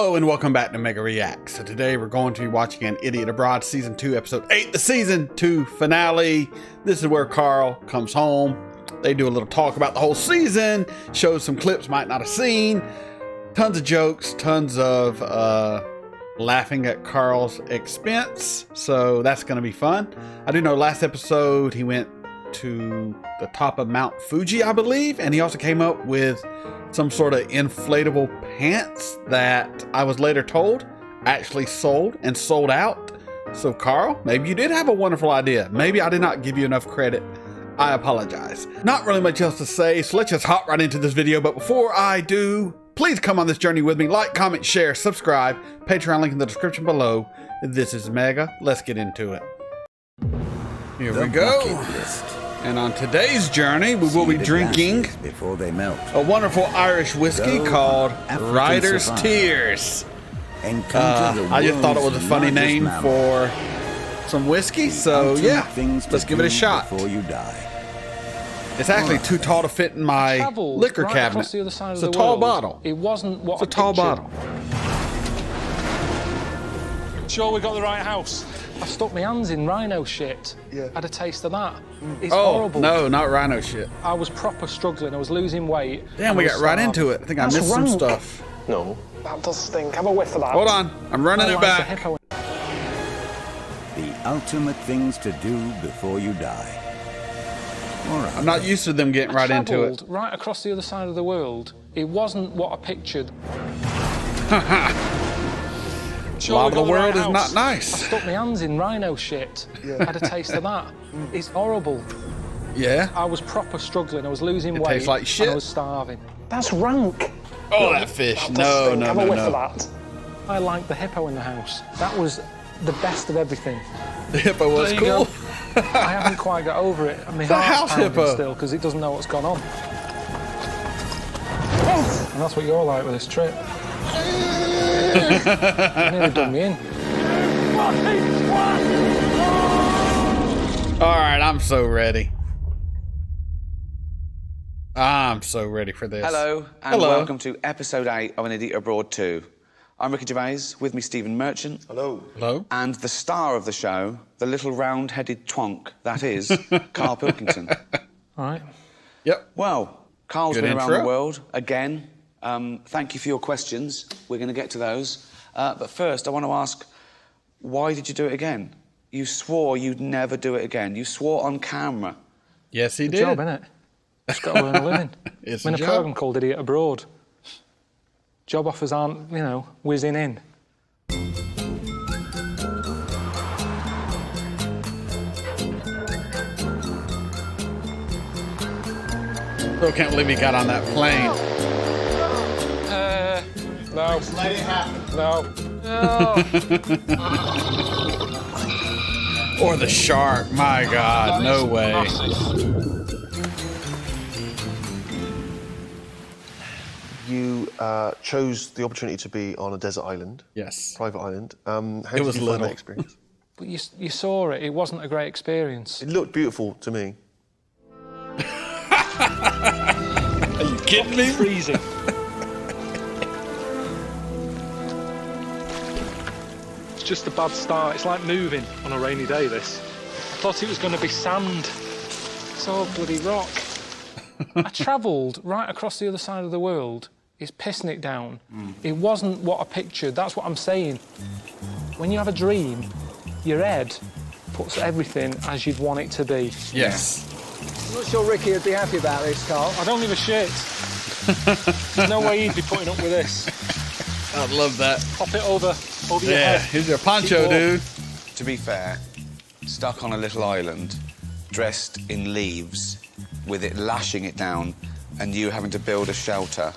Hello and welcome back to Mega Reacts. So today we're going to be watching An Idiot Abroad Season 2, Episode 8, the Season 2 finale. This is where Karl comes home. They do a little talk about the whole season, shows some clips might not have seen, tons of jokes, tons of laughing at Karl's expense. So that's going to be fun. I do know last episode he went to the top of Mount Fuji, I believe, and he also came up with some sort of inflatable pants that I was later told actually sold and sold out. So Karl, maybe you did have a wonderful idea. Maybe I did not give you enough credit. I apologize. Not really much else to say, so let's just hop right into this video. But before I do, please come on this journey with me. Like, comment, share, subscribe. Patreon link in the description below. This is Mega. Let's get into it. Here we go. And on today's journey, we will be drinking before they melt a wonderful Irish whiskey called Rider's Tears. I just thought it was a funny name for some whiskey, so yeah, let's give it a shot. Before you die. It's actually too tall to fit in my liquor cabinet. It's a tall bottle. It wasn't what it's a tall bottle. Sure we got the right house? I stuck my hands in rhino shit. Yeah. Had a taste of that. It's oh, horrible. No, not rhino shit. I was proper struggling. I was losing weight. Damn, we got right into it. I think I missed some stuff. No. That does stink. Have a whiff of that. Hold on. I'm running it back. The ultimate things to do before you die. All right. I'm not used to them getting right into it. Right across the other side of the world. It wasn't what I pictured. Sure, a lot of the world is not nice. I stuck my hands in rhino shit. Yeah. Had a taste of that. It's horrible. Yeah. I was proper struggling. I was losing weight. Tastes like shit. And I was starving. That's rank. Oh, that fish. No. Have a whiff of that. I liked the hippo in the house. That was the best of everything. The hippo was cool. I haven't quite got over it. I mean, the house hippo still because it doesn't know what's gone on. And that's what you're like with this trip. Nearly done me in. All right, I'm so ready. I'm so ready for this. Hello, and welcome to episode 8 of An Idiot Abroad 2. I'm Ricky Gervais, with me Stephen Merchant. Hello. Hello. And the star of the show, the little round-headed twonk, that is, Karl Pilkington. All right. Yep. Well, Karl's been around the world again. Thank you for your questions. We're going to get to those. But first, I want to ask, why did you do it again? You swore you'd never do it again. You swore on camera. Yes, he did. Good job, innit? Just got to earn a living. It's I'm in a programme called Idiot Abroad. Job offers aren't, you know, whizzing in. Still can't believe he got on that plane. No. Let it happen. No. Or the shark. My God, no way. You chose the opportunity to be on a desert island. Yes. Private island. How it was did you find little. that experience? But you saw it. It wasn't a great experience. It looked beautiful to me. Are you kidding me? Freezing. It's just a bad start. It's like moving on a rainy day, this. I thought it was going to be sand. It's all bloody rock. I travelled right across the other side of the world. It's pissing it down. It wasn't what I pictured. That's what I'm saying. When you have a dream, your head puts everything as you'd want it to be. Yes. I'm not sure Ricky would be happy about this, Karl. I don't give a shit. There's no way he'd be putting up with this. I'd love that. Pop it over your Yeah, head. here's your poncho, dude. To be fair, stuck on a little island, dressed in leaves, with it lashing it down, and you having to build a shelter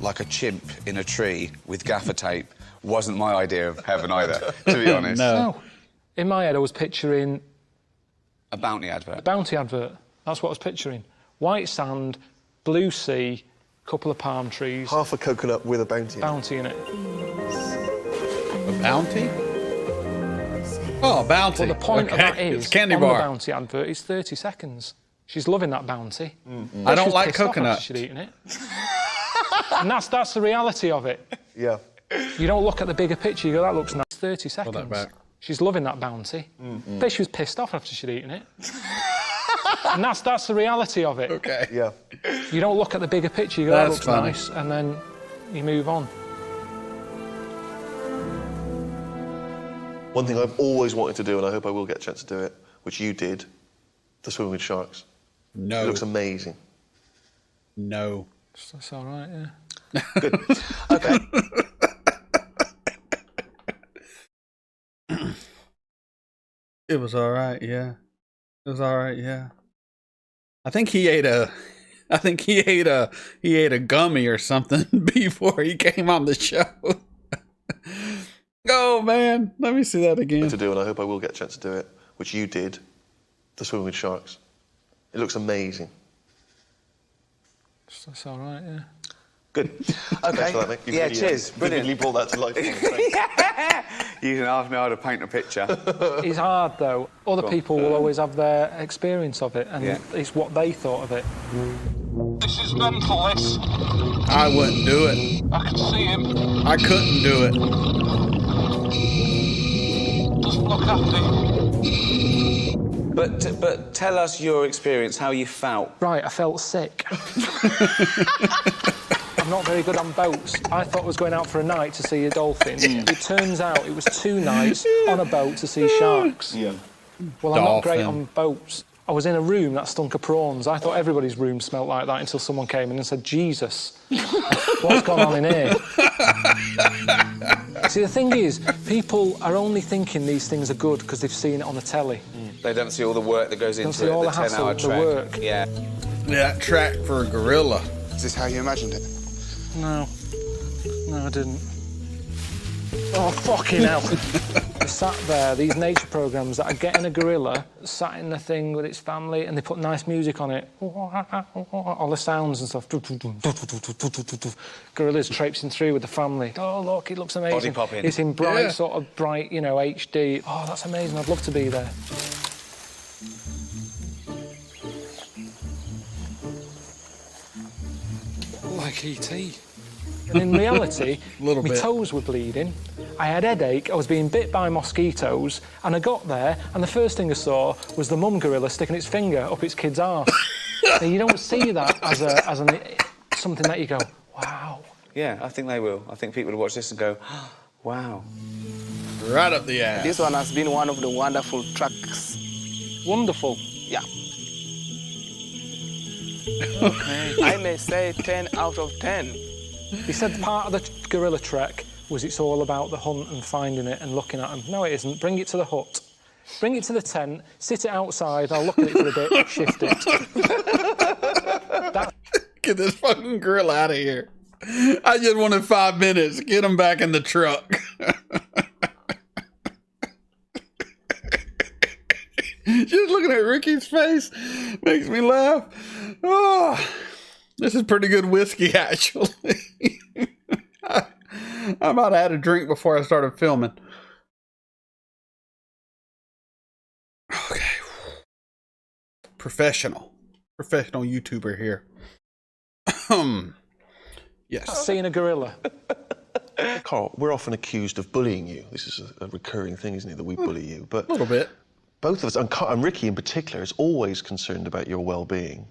like a chimp in a tree with gaffer tape wasn't my idea of heaven either, to be honest. No. In my head, I was picturing A bounty advert. a bounty advert. That's what I was picturing. White sand, blue sea, couple of palm trees. Half a coconut with a bounty. Bounty in it. A bounty? Oh, a bounty. Well, the point of that is, it's candy on bar. the bounty advert, it's 30 seconds. She's loving that bounty. I don't She's like pissed off coconut. after she'd eaten it. And that's the reality of it. Yeah. You don't look at the bigger picture, you go, that looks nice. 30 Pull that seconds. back. She's loving that bounty. Bet she was pissed off after she'd eaten it. And that's the reality of it. Okay. Yeah. You don't look at the bigger picture, you go, that That's looks funny. nice, and then you move on. One thing I've always wanted to do, and I hope I will get a chance to do it, which you did, to swim with sharks. No. It looks amazing. No. That's all right, yeah. Good. Okay. It was all right, yeah. It was all right, yeah. I think he ate a gummy or something before he came on the show. Oh man, let me see that again. To do, and I hope I will get a chance to do it, which you did, to swim with sharks. It looks amazing. That's all right, yeah. Good. Thanks Okay. for that, mate. Yeah, cheers. Brilliant. You brought that to life. Thanks. You can ask me how to paint a picture. It's hard, though. Other people will always have their experience of it, and Yeah. it's what they thought of it. This is mental, this. I wouldn't do it. I can see him. I couldn't do it. Doesn't look happy. But tell us your experience, how you felt. Right, I felt sick. I'm not very good on boats. I thought I was going out for a night to see a dolphin. It turns out it was 2 nights on a boat to see sharks. Yeah. Well, I'm not great Dolphin. on boats. I was in a room that stunk of prawns. I thought everybody's room smelt like that until someone came in and said, Jesus, what's gone on in here? See, the thing is, people are only thinking these things are good because they've seen it on the telly. They don't see all the work that goes into see it, all the the hassle, 10-hour the trek. work. Yeah. That track for a gorilla. Is this how you imagined it? No, I didn't. Oh, fucking hell. They sat there, these nature programmes that are getting a gorilla, sat in the thing with its family, and they put nice music on it. All the sounds and stuff. Gorillas traipsing through with the family. Oh, look, it looks amazing. Body popping. It's in bright, Yeah. sort of bright, you know, HD. Oh, that's amazing. I'd love to be there. Like E.T. And in reality, Little my bit. toes were bleeding. I had headache. I was being bit by mosquitoes, and I got there, and the first thing I saw was the mum gorilla sticking its finger up its kid's arse. Now, you don't see that as something that you go, wow. Yeah, I think they will. I think people will watch this and go, wow. Right up the ass. This one has been one of the wonderful tracks. Wonderful. Yeah. I may say 10 out of 10. He said part of the gorilla trek was it's all about the hunt and finding it and looking at them. No, it isn't. Bring it to the hut. Bring it to the tent, sit it outside, I'll look at it for a bit, shift it. Get this fucking gorilla out of here. I just wanted 5 minutes. Get him back in the truck. Just looking at Ricky's face makes me laugh. Oh, this is pretty good whiskey, actually. I might have had a drink before I started filming. Okay. Professional YouTuber here. Yes. Seeing a gorilla. Carl, we're often accused of bullying you. This is a recurring thing, isn't it, that we bully you? But A little bit. both of us, and Ricky in particular, is always concerned about your well-being,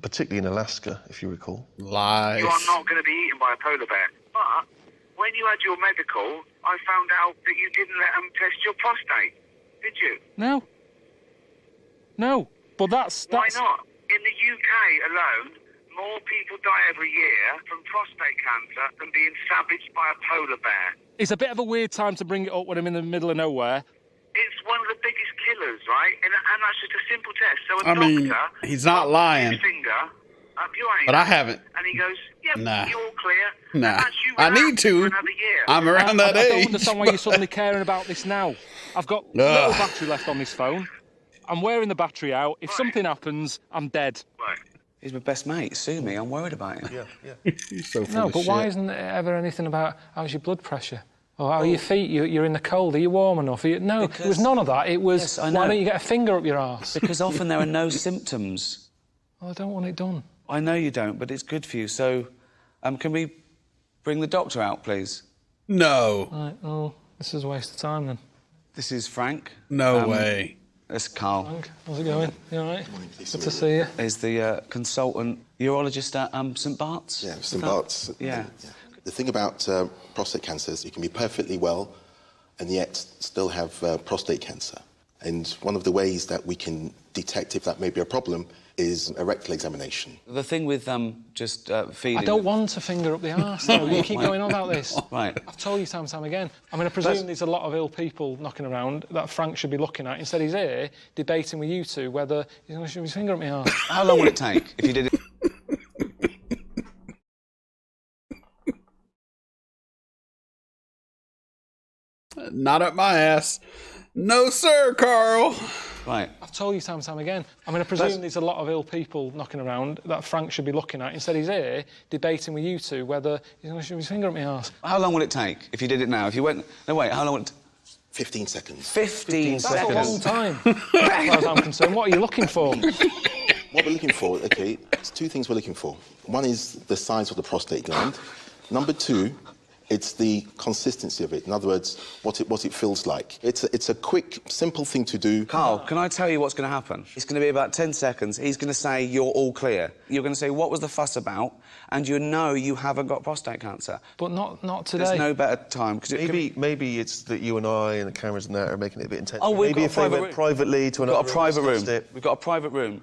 particularly in Alaska, if you recall. Lies. You are not going to be eaten by a polar bear. But when you had your medical, I found out that you didn't let them test your prostate. Did you? No. But that's... Why not? In the UK alone, more people die every year from prostate cancer than being savaged by a polar bear. It's a bit of a weird time to bring it up when I'm in the middle of nowhere. It's one of the biggest killers, right? And that's just a simple test. So a I mean, doctor he's not puts lying. his finger up your anus, But I haven't. and he goes, "Yep, Nah. you're all clear." Nah. And that's you I need relaxed to. for another year. I'm around that I age. don't understand why you're suddenly caring about this now. I've got little battery left on this phone. I'm wearing the battery out. If something happens, I'm dead. Right. He's my best mate. Sue me. I'm worried about him. Yeah. He's so full No, of but why shit. isn't there ever anything about how's your blood pressure? Or how are your feet? You're in the cold. Are you warm enough? No, it was none of that. It was, Yes, I why know. don't you get a finger up your arse? Because often there are no symptoms. Well, I don't want it done. I know you don't, but it's good for you. So, can we bring the doctor out, please? No. Right, oh, this is a waste of time then. This is Frank. No way. That's Karl. Frank, how's it going? You all right? Good to see you. Is the consultant urologist at St Bart's? Yeah, St Bart's. Yeah. The thing about prostate cancer is you can be perfectly well and yet still have prostate cancer. And one of the ways that we can detect if that may be a problem is a rectal examination. The thing with just feeding... I don't want to finger up the arse, though. You keep going on about this. Right. I've told you time and time again. I mean, I presume there's a lot of ill people knocking around that Frank should be looking at. Instead, he's here debating with you two whether he's going to shove his finger up my arse. How long would it take if you did it? Not up my ass. No, sir, Karl. Right. I've told you time and time again. I mean, I presume there's a lot of ill people knocking around that Frank should be looking at. Instead, he's here debating with you two whether he's going to shove his finger up my arse. How long would it take if you did it now? If you went... No, wait, how long would it... 15 seconds. 15 That's seconds. a long time, as far as I'm concerned. What are you looking for? What we're looking for, okay, there's two things we're looking for. One is the size of the prostate gland. Number two, it's the consistency of it. In other words, what it feels like. It's a quick, simple thing to do. Karl, can I tell you what's going to happen? It's going to be about 10 seconds. He's going to say, you're all clear. You're going to say, what was the fuss about? And you know you haven't got prostate cancer. But not today. There's no better time. Maybe it's that you and I and the cameras and that are making it a bit intense. Oh, we've maybe got if they went privately to another We've got a private room. It. We've got a private room.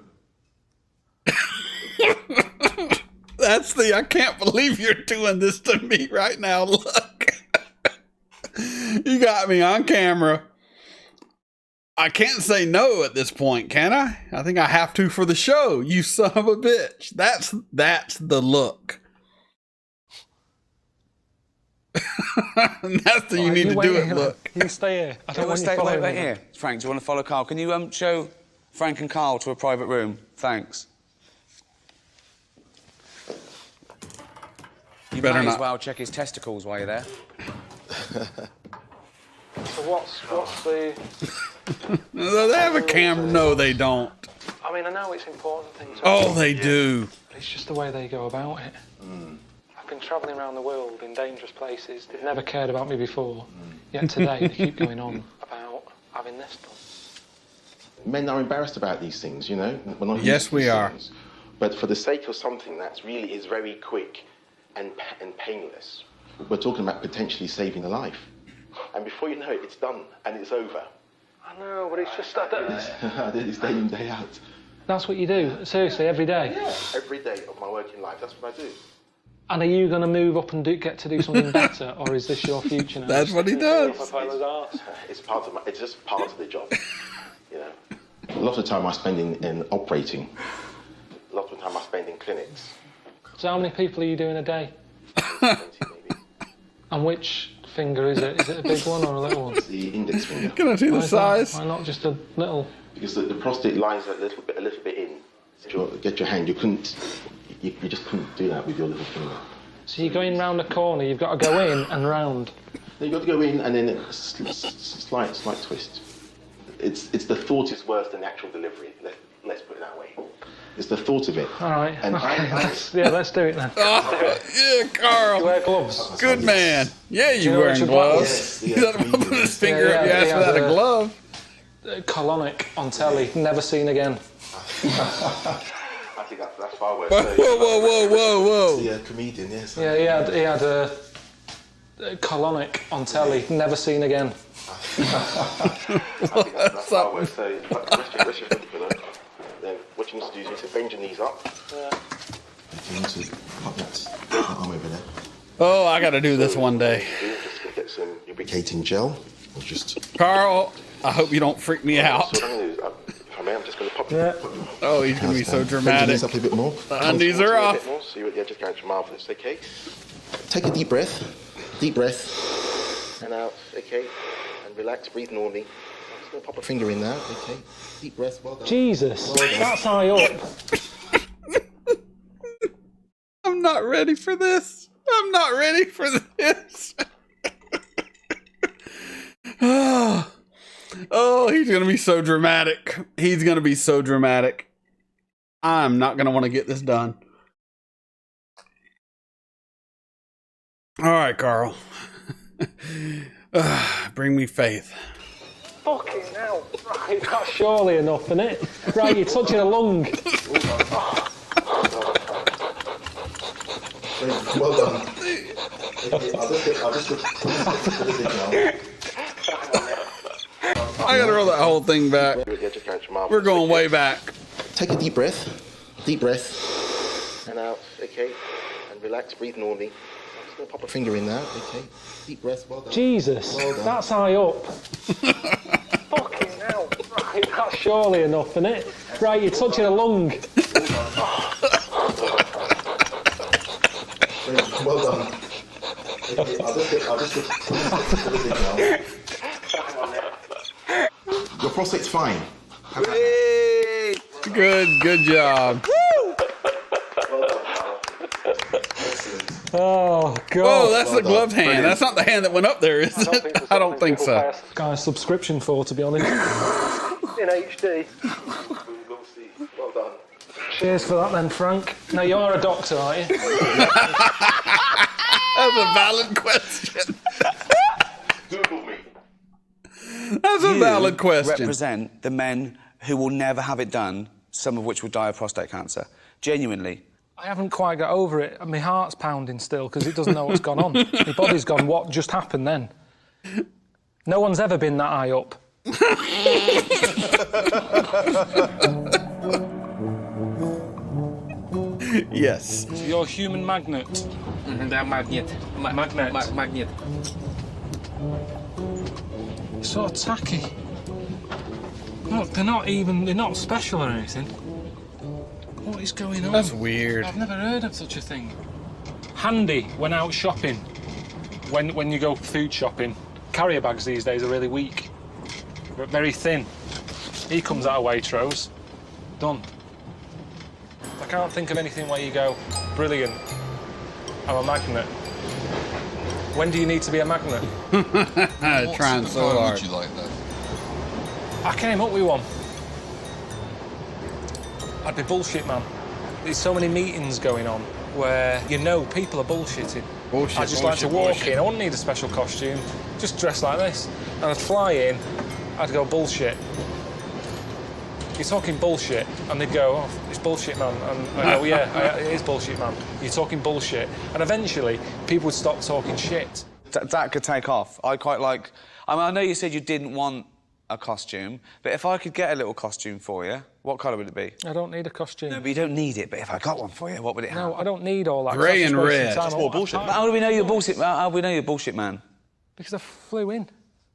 That's the... I can't believe you're doing this to me right now. Look. You got me on camera. I can't say no at this point, can I? I think I have to for the show. You son of a bitch. That's the look. That's the you need to do it look. You stay here. I don't want you following Wait me. here. Frank, do you want to follow Karl? Can you show Frank and Karl to a private room? Thanks. You better might not. as well check his testicles while you're there. So what's the... They have a camera. No, they don't. I mean, I know it's important things. Oh, they do. It's just the way they go about it. I've been travelling around the world in dangerous places. They've never cared about me before. Yet today they keep going on about having this done. Men are embarrassed about these things, you know? We're not Yes, used to we these are. things. But for the sake of something that really is very quick and painless, we're talking about potentially saving a life. And before you know it, it's done and it's over. I know, but it's just that... It's day in, day out. That's what you do? Seriously, every day? Yeah, every day of my working life, that's what I do. And are you going to move up and get to do something better, or is this your future now? That's what he does. It's it's just part of the job, you know. A lot of time I spend in operating. A lot of time I spend in clinics. So how many people are you doing a day? 20 maybe. And which finger is it? Is it a big one or a little one? It's the index finger. Can I see the size? Why not just a little? Because the prostate lies a little bit in. Get your hand. You just couldn't do that with your little finger. So you're going round a corner. You've got to go in and round. You've got to go in and then a slight twist. It's the thought is worse than the actual delivery. Let's put it that way. It's the thought of it. All right. And Okay. Let's do it then. Yeah, Karl. You wear gloves. Good man. Yeah, you you know wearing what gloves. Yes, He's not going to put his finger up your ass he without has a glove. Colonic on telly. Never seen again. I think that's far worse. Whoa. The comedian, yes. Yeah, he had a colonic on telly. Never seen again. I think that's far worse. So rest your foot below. Then what you need to do is you need to bend your knees up. Yeah. You need to pop that arm over there. Oh, I got to do this one day. Just gonna get some lubricating gel. Or just. Carl, I hope you don't freak me out. So what I'm going to do is, if I may, I'm just going to pop Yeah. Oh, he's going to be so Bend your dramatic. knees up a bit more. The undies are off. So you're just going to marvellous, okay? Take a deep breath. Deep breath. And out, okay? And relax, breathe normally. I'm just going to pop a finger in now, okay? Deep breath, well done. Jesus, that's high up. I'm not ready for this. I'm not ready for this. Oh, he's going to be so dramatic. He's going to be so dramatic. I'm not going to want to get this done. All right, Karl. Bring me faith. Fucking hell. Right, that's surely enough, isn't it? Right, you're touching a lung. Well done. I gotta roll that whole thing back. We're going way back. Take a deep breath. Deep breath. And out. Okay. And relax. Breathe normally. I'm just going to pop a finger in there. Okay. Deep breath. Well done. Jesus, well done. that's high up. Fucking hell. Right, that's surely enough, isn't it? Right, you're touching a lung. Well done. Okay, I'll just Your prostate's fine. Good job. Oh, God. Oh, that's the gloved hand. Brilliant. That's not the hand that went up there, is it? I don't think so. Got a subscription for, to be honest. In HD. Well done. Cheers for that then, Frank. Now, you're a doctor, aren't you? That's a valid question. Google me. That's a valid question. Represent the men who will never have it done, some of which will die of prostate cancer. Genuinely. I haven't quite got over it. My heart's pounding still because it doesn't know what's gone on. My body's gone, what just happened then? No one's ever been that high up. Yes. So you're a human magnet. Magnet. Magnet. So tacky. Look, they're not special or anything. What is going on? That's weird. I've never heard of such a thing. Handy when out shopping. When you go food shopping. Carrier bags these days are really weak. But very thin. He comes out of Waitrose. Done. I can't think of anything where you go, brilliant, I'm a magnet. When do you need to be a magnet? Trying so hard. Would you like that? I came up with one. I'd be bullshit, man. There's so many meetings going on where you know people are bullshitting. Bullshit, I just like to walk in. I wouldn't need a special costume. Just dress like this. And I'd fly in. I'd go bullshit. You're talking bullshit, and they'd go, oh, it's bullshit, man. And I go, yeah, it is bullshit, man. You're talking bullshit. And eventually, people would stop talking shit. That could take off. I quite like... I know you said you didn't want a costume, but if I could get a little costume for you, what colour would it be? I don't need a costume. No, but you don't need it, but if I got one for you, what would it have? No, I don't need all that. Grey and red. That's more bullshit. How do we know you're bullshit? How do we know you're bullshit, man? Because I flew in.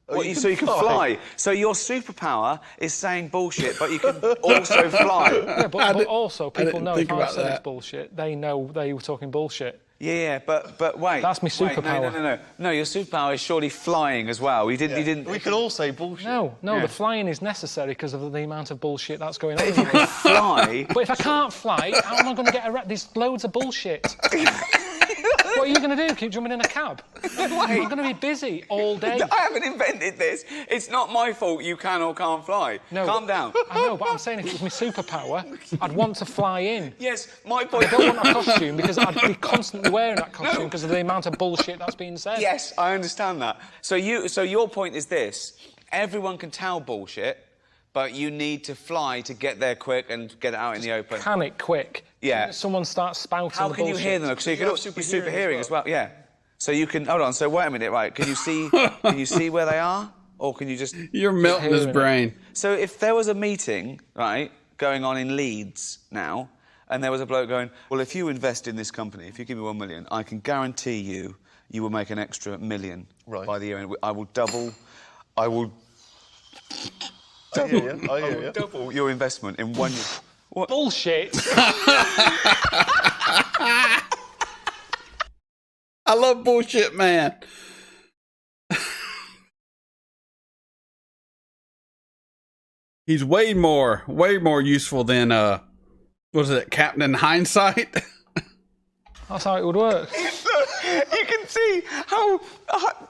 So you can fly. So your superpower is saying bullshit, but you can also fly. Yeah, but also people know if I said that. it's bullshit, they know they were talking bullshit. Yeah, but wait. That's my superpower. No, your superpower is surely flying as well. You didn't. We can all say bullshit. No, the flying is necessary because of the amount of bullshit that's going on. If you could fly. But if I can't fly, how am I going to get around? There's loads of bullshit. What are you going to do? Keep jumping in a cab? I'm going to be busy all day. I haven't invented this. It's not my fault you can or can't fly. No, calm down. I know, but I'm saying if it was my superpower, I'd want to fly in. Yes, my point. I don't want a costume because I'd be constantly wearing that costume because of the amount of bullshit that's being said. Yes, I understand that. So your point is this: everyone can tell bullshit, but you need to fly to get there quick and get it out in the open. Panic quick. Yeah. Someone starts spouting How the can bullshit. you hear them? So you can also be super hearing as well. Yeah. So you can hold on. So wait a minute, right? Can you see? Can you see where they are, or can you just? You're melting his brain. So if there was a meeting, right, going on in Leeds now, and there was a bloke going, well, if you invest in this company, if you give me 1 million, I can guarantee you will make an extra $1 million by the year end. I will double. I will double your investment in 1 year. What? Bullshit. I love bullshit, man. He's way more useful than was it Captain Hindsight? That's how it would work. You can see how...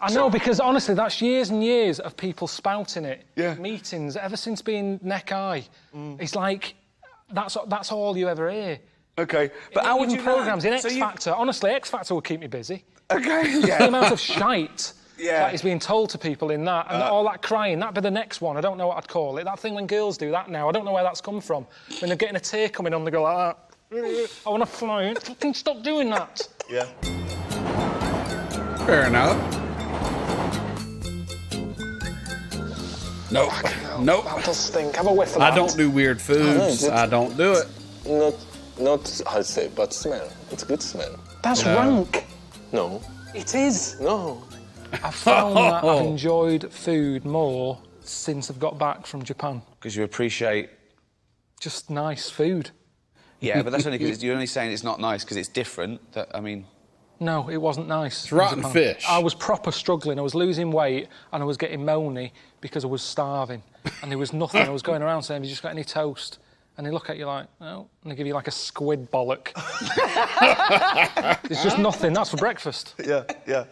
I know, because honestly, that's years and years of people spouting it. Yeah. Meetings, ever since being neck high. It's like, that's all you ever hear. OK, but how would you programmes in learn? X Factor, honestly, X Factor would keep me busy. OK, The yeah. amount of shite Yeah. Like he's being told to people in that, and all that crying, that'd be the next one. I don't know what I'd call it. That thing when girls do that now, I don't know where that's come from. When they're getting a tear coming on, they go like that. I want to fly. Fucking stop doing that. Yeah. Fair enough. Nope. Nope. That does stink. Have a whiff of I that. don't do weird foods. I don't do it. Not how to say, but smell. It's a good smell. That's rank. No. It is. No. I've found that I've enjoyed food more since I've got back from Japan. Because you appreciate... Just nice food. Yeah, but that's only because you're only saying it's not nice because it's different. I mean... No, it wasn't nice. It's rotten fish. I was proper struggling. I was losing weight and I was getting moany because I was starving. And there was nothing. I was going around saying, have you just got any toast? And they look at you like, no. And they give you like a squid bollock. There's just nothing. That's for breakfast. Yeah.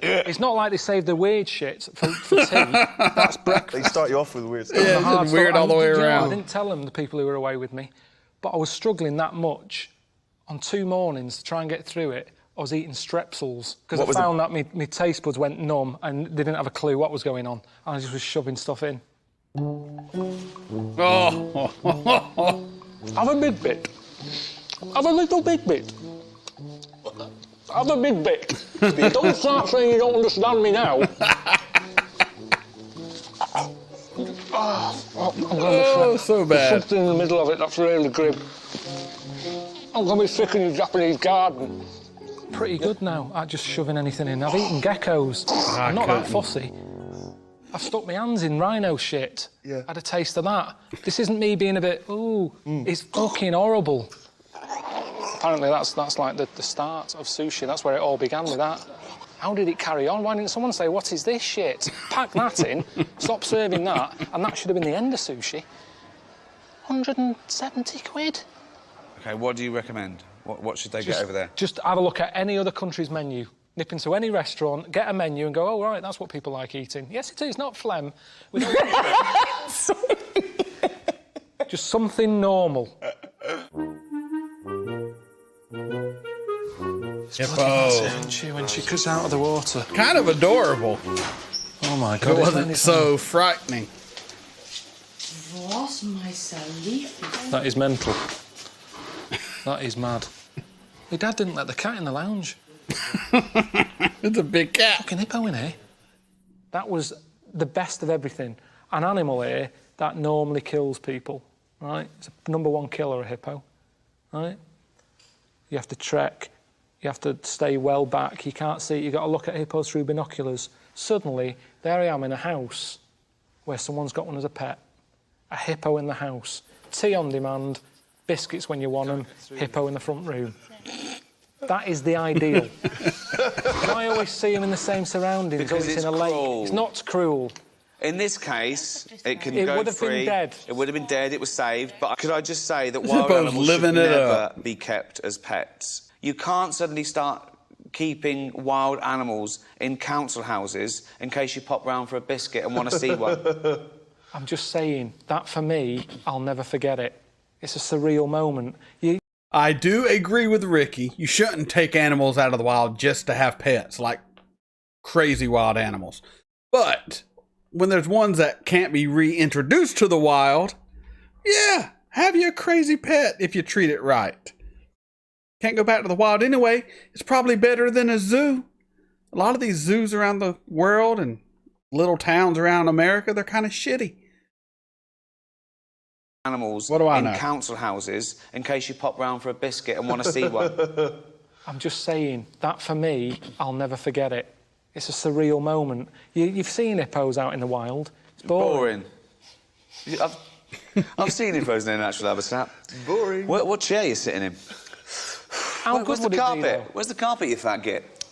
It's not like they save the weird shit for tea. That's breakfast. They start you off with weird stuff. Yeah, it's weird all the way around. I didn't tell them, the people who were away with me, but I was struggling that much on 2 mornings to try and get through it. I was eating strepsils because I found that my taste buds went numb and they didn't have a clue what was going on. And I just was shoving stuff in. Oh. Have a big bit. Have a little big bit. Have a big bit. Don't start saying you don't understand me now. Oh, so bad. There's something in the middle of it that's really grim. I'm going to be sick in the Japanese garden. Pretty good now at just shoving anything in. I've eaten geckos. I'm not that fussy. I've stuck my hands in rhino shit. Yeah. Had a taste of that. This isn't me being a bit, it's fucking horrible. Apparently that's like the start of sushi. That's where it all began with that. How did it carry on? Why didn't someone say, what is this shit? Pack that in, stop serving that, and that should have been the end of sushi. 170 quid. OK, what do you recommend? What should they get over there? Just have a look at any other country's menu. Nip into any restaurant, get a menu and go, oh, right, that's what people like eating. Yes, it is, not phlegm. We don't just something normal. Hippo. When she comes out of the water. Kind of adorable. Oh, my God. It wasn't so frightening. That is mental. That is mad. My dad didn't let the cat in the lounge. It's a big cat. Fucking hippo in here. That was the best of everything. An animal here that normally kills people, right? It's a #1 killer, a hippo, right? You have to trek, you have to stay well back, you can't see it, you've got to look at hippos through binoculars. Suddenly, there I am in a house where someone's got one as a pet. A hippo in the house. Tea on demand, biscuits when you want them, hippo in the front room. That is the ideal. I always see them in the same surroundings, Because it's it's in a lake. cruel. It's not cruel. In this case, it can It go would have been free. dead. It would have been dead. It was saved. But could I just say that wild Hippo's animals should living it never up. be kept as pets. You can't suddenly start keeping wild animals in council houses in case you pop round for a biscuit and want to see one. I'm just saying, that for me, I'll never forget it. It's a surreal moment. I do agree with Ricky. You shouldn't take animals out of the wild just to have pets, like crazy wild animals. But when there's ones that can't be reintroduced to the wild, yeah, have you a crazy pet if you treat it right. Can't go back to the wild anyway. It's probably better than a zoo. A lot of these zoos around the world and little towns around America, they're kind of shitty. Animals What do I in know? council houses in case you pop round for a biscuit and want to see one. I'm just saying, that for me, I'll never forget it. It's a surreal moment. You've seen hippos out in the wild. It's boring. I've seen hippos in their natural habitat. Boring. What chair are you sitting in? Where's the would it be, carpet? though? Where's the carpet, you fat git?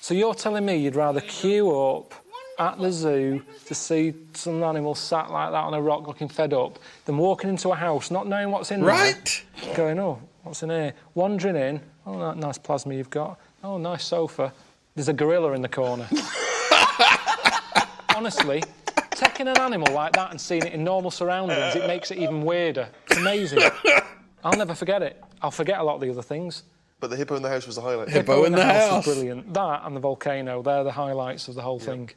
So you're telling me you'd rather queue up at the zoo to see some animal sat like that on a rock looking fed up than walking into a house not knowing what's in Right? there, going, oh, what's in here? Wandering in, oh, that nice plasma you've got. Oh, nice sofa. There's a gorilla in the corner. Honestly, taking an animal like that and seeing it in normal surroundings, it makes it even weirder. It's amazing. I'll never forget it. I'll forget a lot of the other things. But the hippo in the house was the highlight. Hippo in the house. Was brilliant. That and the volcano, they're the highlights of the whole thing.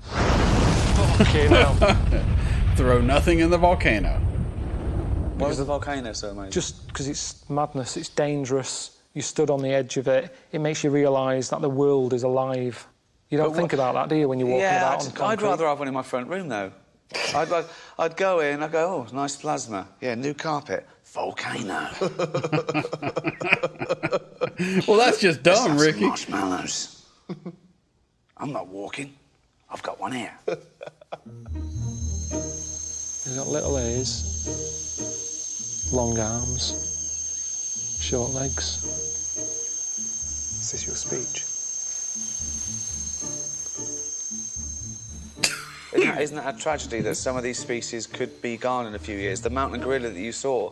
Volcano. Throw nothing in the volcano. Why was the volcano so amazing? Just because it's madness, it's dangerous. You stood on the edge of it. It makes you realise that the world is alive. You don't think about that, do you, when you're walking about on concrete? I'd rather have one in my front room, though. I'd go in, I'd go, oh, nice plasma. Yeah, new carpet. Volcano. Well, that's just dumb, Ricky. Marshmallows. I'm not walking. I've got one here. He's got little ears, long arms, short legs. Is this your speech? Isn't that a tragedy that some of these species could be gone in a few years? The mountain gorilla that you saw.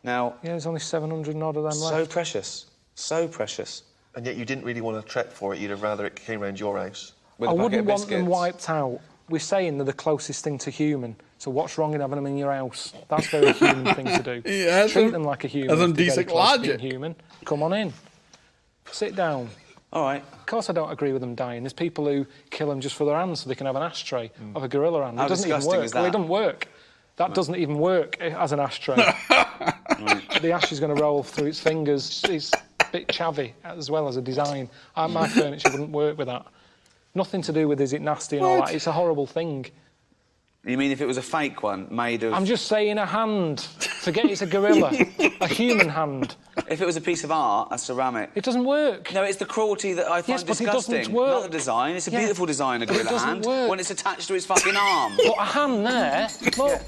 Now... Yeah, there's only 700 odd of them left. So precious. So precious. And yet you didn't really want to trek for it. You'd have rather it came round your house. With I a packet wouldn't of want them biscuits. wiped out. We're saying they're the closest thing to human. So what's wrong in having them in your house? That's a very human thing to do. Yeah, treat them like a human. That's some if they're decent very close to logic. being human. Come on in. Sit down. All right. Of course I don't agree with them dying. There's people who kill them just for their hands so they can have an ashtray of a gorilla hand. How It doesn't even disgusting work. is that? Well, it doesn't work. That doesn't even work as an ashtray. The ash is going to roll through its fingers. It's a bit chavvy as well as a design. My furniture wouldn't work with that. Nothing to do with is it nasty and all that. It's a horrible thing. You mean if it was a fake one made of... I'm just saying a hand. Forget it's a gorilla. A human hand. If it was a piece of art, a ceramic... It doesn't work. No, it's the cruelty that I find Yes, but it disgusting. doesn't work. Not the design. It's a beautiful design, a But it gorilla doesn't hand, work. when it's attached to its fucking arm. But a hand there, look.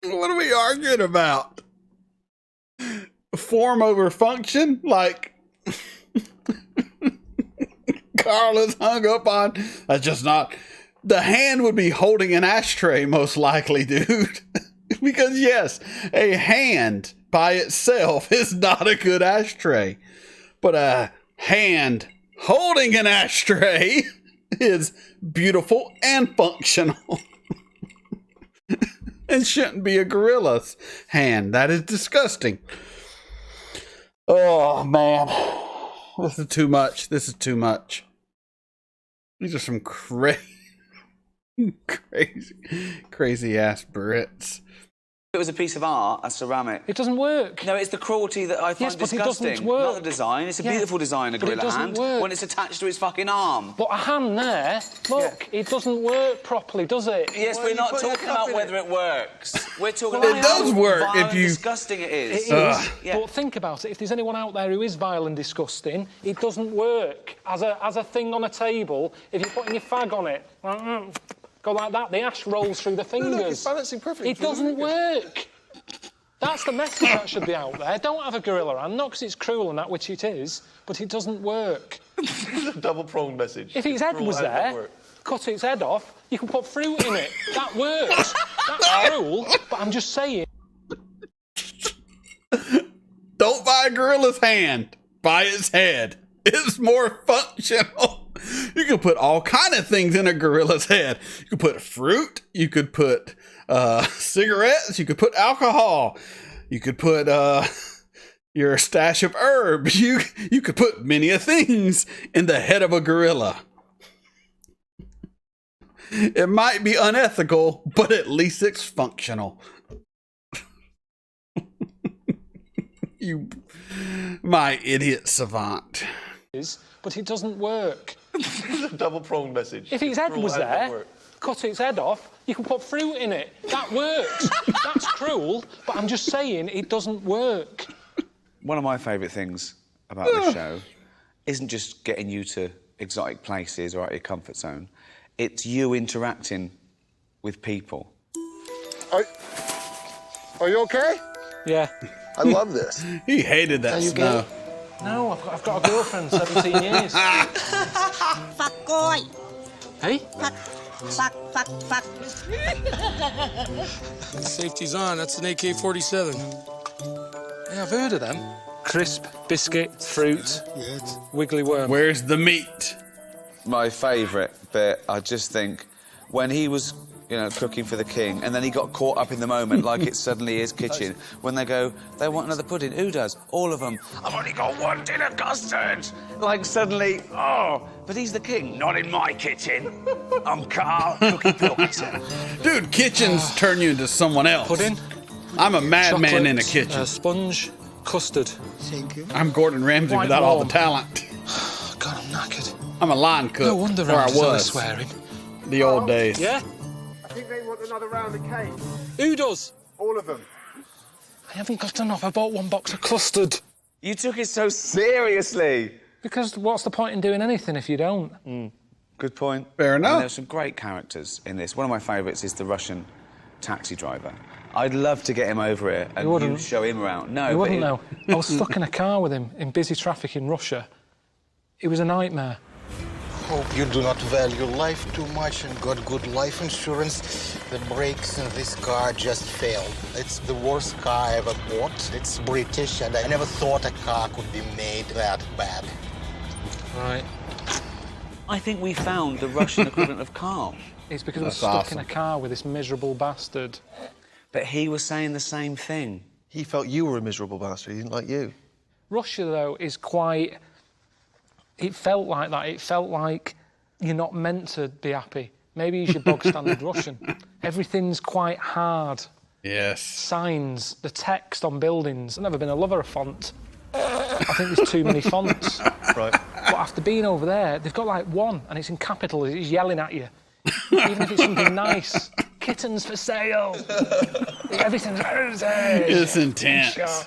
What are we arguing about? Form over function? Like... Karl is hung up on... That's just not... The hand would be holding an ashtray, most likely, dude. Because, yes, a hand by itself is not a good ashtray. But a hand holding an ashtray is beautiful and functional. And shouldn't be a gorilla's hand. That is disgusting. Oh, man. This is too much. This is too much. These are some crazy ass Brits. If it was a piece of art, a ceramic... It doesn't work. No, it's the cruelty that I find Yes, but it disgusting. doesn't work. Not the design. It's a beautiful design, a but it gorilla doesn't hand, work. when it's attached to its fucking arm. But a hand there, look, it doesn't work properly, does it? Yes, we're not talking about whether it works. We're talking Well, about it does how work vile if and you- disgusting it is. It is, but think about it. If there's anyone out there who is vile and disgusting, it doesn't work as a thing on a table. If you're putting your fag on it, go like that, the ash rolls through the fingers. Look, it's balancing perfectly. It doesn't work. That's the message that should be out there. Don't have a gorilla hand, not because it's cruel and that, which it is, but it doesn't work. Double-pronged message. If its head was there, cut its head off, you can put fruit in it. That works. That's cruel, but I'm just saying. Don't buy a gorilla's hand. Buy its head. It's more functional. You can put all kind of things in a gorilla's head. You could put fruit. You could put cigarettes. You could put alcohol. You could put your stash of herbs. You could put many a things in the head of a gorilla. It might be unethical, but at least it's functional. You, my idiot savant. But it doesn't work. Double-pronged message. If its head was there, cut its head off, you can put fruit in it. That works. That's cruel, but I'm just saying it doesn't work. One of my favourite things about this show isn't just getting you to exotic places or out of your comfort zone. It's you interacting with people. Are you okay? Yeah. I love this. He hated that snow. No, I've got a girlfriend, 17 years. Fuck boy. Hey? Fuck. Safety's on. That's an AK-47. Yeah, I've heard of them. Crisp, biscuit, fruit, wiggly worm. Where's the meat? My favourite bit, I just think, when he was you know, cooking for the king, and then he got caught up in the moment like it's suddenly his kitchen. When they go, they want another pudding. Who does? All of them. I've only got one tin of custard. Like suddenly, oh, but he's the king. Not in my kitchen. I'm Karl, cookie Pilkington. Dude, kitchens turn you into someone else. Pudding. I'm a madman chocolate, in a kitchen. Sponge, custard. Thank you. I'm Gordon Ramsay Quite without all the warm. talent. God, I'm knackered. I'm a line cook. No wonder or I Ramsay's always was. swearing. The old days. Yeah? I think they want another round of cake. Who does? All of them. I haven't got enough. I bought one box of custard. You took it so seriously. Because what's the point in doing anything if you don't? Good point. Fair enough. And there's some great characters in this. One of my favourites is the Russian taxi driver. I'd love to get him over here and you show him around. No, You but wouldn't know. I was stuck in a car with him in busy traffic in Russia. It was a nightmare. Hope you do not value life too much and got good life insurance. The brakes in this car just failed. It's the worst car I ever bought. It's British, and I never thought a car could be made that bad. Right. I think we found the Russian equivalent of Karl. It's because I was stuck in a car with this miserable bastard. But he was saying the same thing. He felt you were a miserable bastard. He didn't like you. Russia, though, is quite... It felt like that. It felt like you're not meant to be happy. Maybe he's your bog-standard Russian. Everything's quite hard. Yes. Signs, the text on buildings. I've never been a lover of font. I think there's too many fonts. Right. But after being over there, they've got like one, and it's in capitals. It's yelling at you. Even if it's something nice. Kittens for sale. Everything's... It's intense.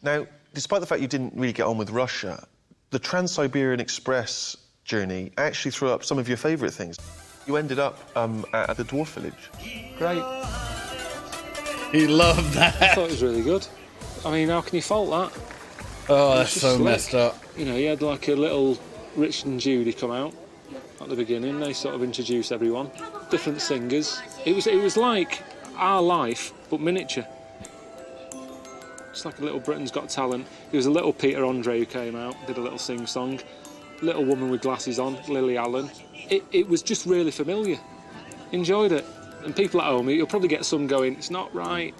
Now, despite the fact you didn't really get on with Russia, the Trans-Siberian Express journey actually threw up some of your favourite things. You ended up at the dwarf village. Great. He loved that. I thought it was really good. I mean, how can you fault that? Oh, that's It's so just messed slick. up. You know, you had like a little Rich and Judy come out at the beginning. They sort of introduced everyone. Different singers. It was like our life, but miniature. It's like a little Britain's Got Talent. There was a little Peter Andre who came out, did a little sing-song. Little woman with glasses on, Lily Allen. It was just really familiar. Enjoyed it. And people at home, you'll probably get some going, it's not right.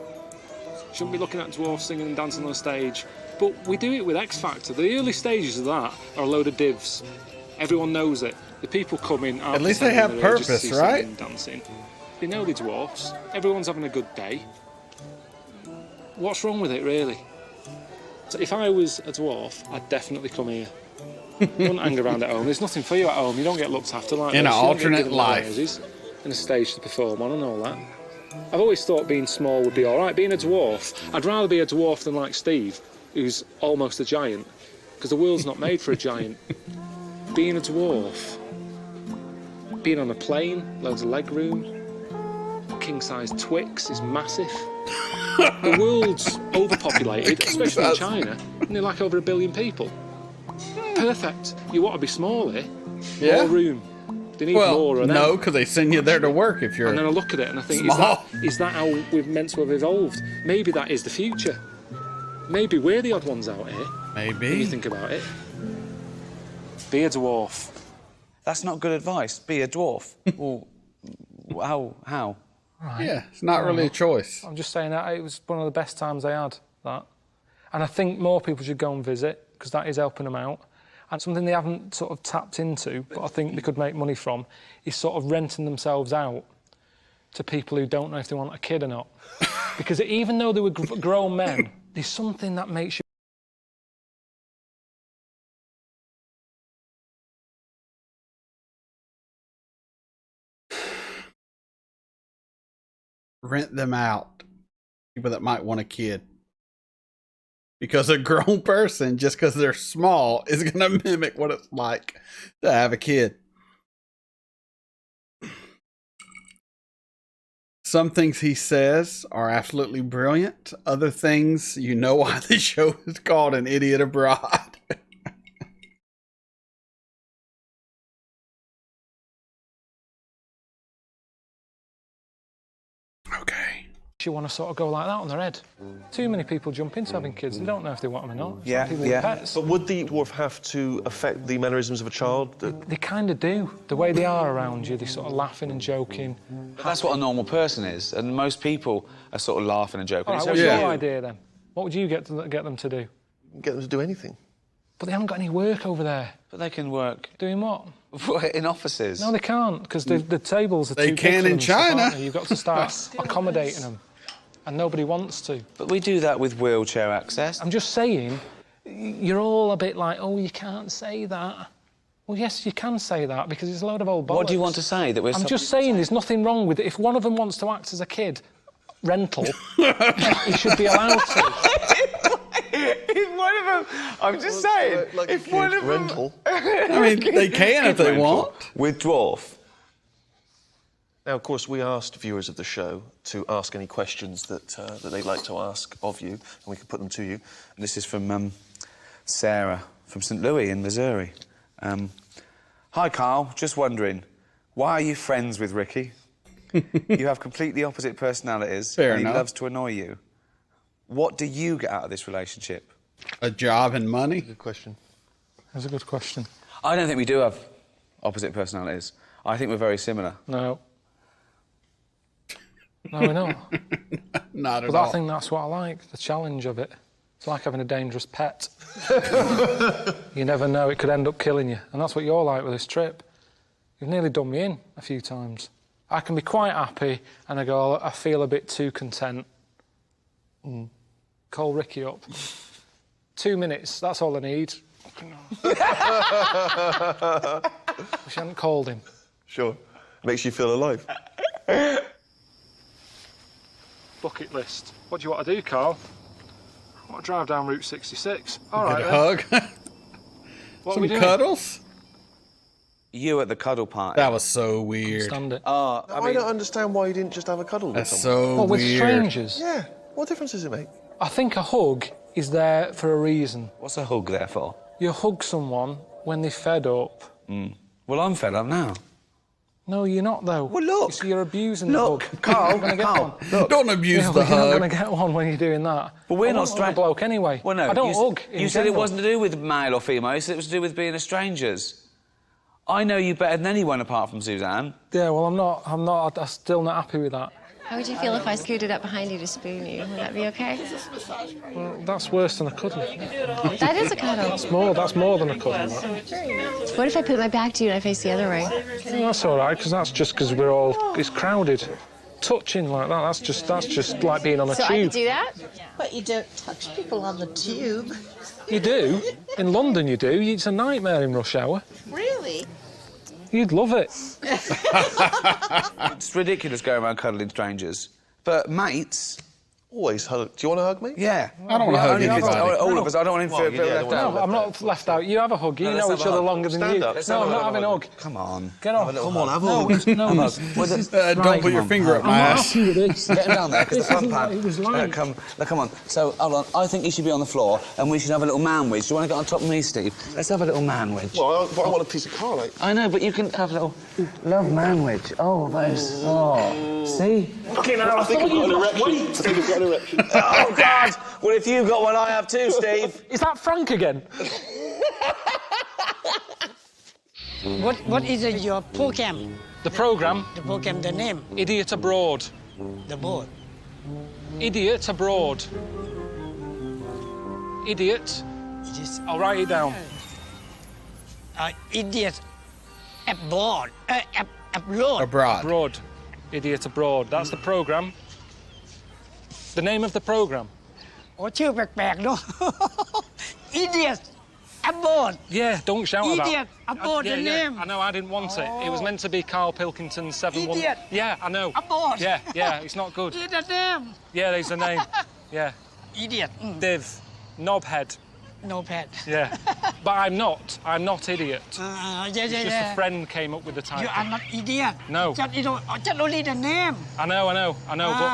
Shouldn't be looking at dwarfs singing and dancing on stage. But we do it with X Factor. The early stages of that are a load of divs. Everyone knows it. The people come in... At least they have purpose, right? And dancing. They know the dwarfs. Everyone's having a good day. What's wrong with it, really? So if I was a dwarf, I'd definitely come here. Wouldn't hang around at home. There's nothing for you at home. You don't get looked after like in this. an alternate life. And a stage to perform on and all that. I've always thought being small would be all right. Being a dwarf, I'd rather be a dwarf than like Steve, who's almost a giant, because the world's not made for a giant. Being a dwarf, being on a plane, loads of leg room, king-size Twix is massive. The world's overpopulated, especially in China, and they're like over 1 billion people. Perfect. You want to be smaller, Yeah. more room. They need Well, more of them. no, because they send you there to work if you're And then I look at it and I think, small. is that how we've meant to have evolved? Maybe that is the future. Maybe we're the odd ones out here. Maybe. When you think about it. Be a dwarf. That's not good advice. Be a dwarf. Well, how? Right. Yeah, it's not really a choice. I'm just saying that it was one of the best times I had, that. And I think more people should go and visit, because that is helping them out. And something they haven't sort of tapped into, but I think they could make money from, is sort of renting themselves out to people who don't know if they want a kid or not. Because even though they were grown men, there's something that makes you... Rent them out. People that might want a kid. Because a grown person, just because they're small, is going to mimic what it's like to have a kid. Some things he says are absolutely brilliant. Other things, you know why the show is called An Idiot Abroad. you want to sort of go like that on their head. Too many people jump into having kids. They don't know if they want them or not. It's like people with pets. But would the dwarf have to affect the mannerisms of a child? They kind of do. The way they are around you, they're sort of laughing and joking. But that's what a normal person is, and most people are sort of laughing and joking. All right, what's your idea then? What would you get them to do? Get them to do anything. But they haven't got any work over there. But they can work. Doing what? In offices. No, they can't, because the tables are they too big can for in them, China. You've got to start accommodating them. And nobody wants to. But we do that with wheelchair access. I'm just saying, you're all a bit like, oh, you can't say that. Well, yes, you can say that, because it's a load of old bollocks. What do you want to say? That we're I'm just saying there's nothing wrong with it. If one of them wants to act as a kid, rental, he should be allowed to. If one of them... I'm just saying, like if one of them... rental. I mean, they can if they want. With dwarf. Now, of course, we asked viewers of the show to ask any questions that they'd like to ask of you, and we can put them to you. And this is from Sarah from St. Louis in Missouri. Hi, Carl. Just wondering, why are you friends with Ricky? You have completely opposite personalities. Fair and enough. He loves to annoy you. What do you get out of this relationship? A job and money. Good question. That's a good question. I don't think we do have opposite personalities. I think we're very similar. No. No, we're not. Not at But all. I think that's what I like, the challenge of it. It's like having a dangerous pet. You never know, it could end up killing you. And that's what you're like with this trip. You've nearly done me in a few times. I can be quite happy, and I go, I feel a bit too content. Call Ricky up. 2 minutes, that's all I need. Wish I hadn't called him. Sure. Makes you feel alive. Bucket list. What do you want to do, Carl? I want to drive down Route 66. All right, Get a then. hug. What are Some we doing? cuddles. You at the cuddle party. That was so weird. Stand it. I don't understand why you didn't just have a cuddle with That's someone. so With weird. strangers? Yeah. What difference does it make? I think a hug is there for a reason. What's a hug there for? You hug someone when they're fed up. Well, I'm fed up now. No, you're not, though. Well, look. So you're abusing Look, the hug. Carl, You're going to get Carl, one. look. Don't abuse the You're not hug. going to get one when you're doing that. But we're I not won't hug a bloke anyway. Well, no. I don't hug. You said it wasn't to do with male or female. You said it was to do with being a strangers. I know you better than anyone apart from Suzanne. Yeah, well, I'm still not happy with that. How would you feel if I scooted up behind you to spoon you? Would that be okay? Well, that's worse than a cuddle. That is a cuddle. That's more than a cuddle. What if I put my back to you and I face the other way? That's all right, because that's just because it's crowded. Touching like that, that's just like being on a So tube. I could do that? But you don't touch people on the tube. You do. In London, you do. It's a nightmare in rush hour. Really? You'd love it. It's ridiculous going around cuddling strangers. But mates... Always hug. Do you want to hug me? Yeah. I don't want to hug anybody. All of us. I don't want him to feel left out. No, I'm not left out. You have a hug. You know each other longer than you. No, I'm not having a hug. Come on. Get off. Come on, have a hug. Don't put your finger up my ass. Get him down there, because the fun pad. It was light. Come on. So, hold on. I think you should be on the floor, and we should have a little man-wedge. Do you want to get on top of me, Steve? Let's have a little man-wedge. Well, I want a piece of Karl, like. I know, but you can have a little... Love man-wedge. Oh, that is... Oh, see? Fucking hell, I think I've got an erection. I think I've got an erection. Oh, God! Well, if you've got one, I have too, Steve. Is that Frank again? What is your program? The programme? The program, the name? Idiot Abroad. The board? Idiot Abroad. Idiot. I'll write it down. Idiot abroad. Abroad. Abroad. Idiot Abroad. That's the programme. The name of the programme. โอ้ชื่อแปลกๆเนาะ Idiot abroad. Yeah, don't shout about it. Idiot abroad, the name. I know, I didn't want it. It was meant to be Karl Pilkington 71. Idiot. Yeah, I know. Abroad. Yeah, it's not good. Idiot name. Yeah, there's the name. Yeah. Idiot. Div. Knobhead. No pet. Yeah. But I'm not idiot. Yeah. It's just a friend came up with the title. You are not idiot. No. Just only the name. I know,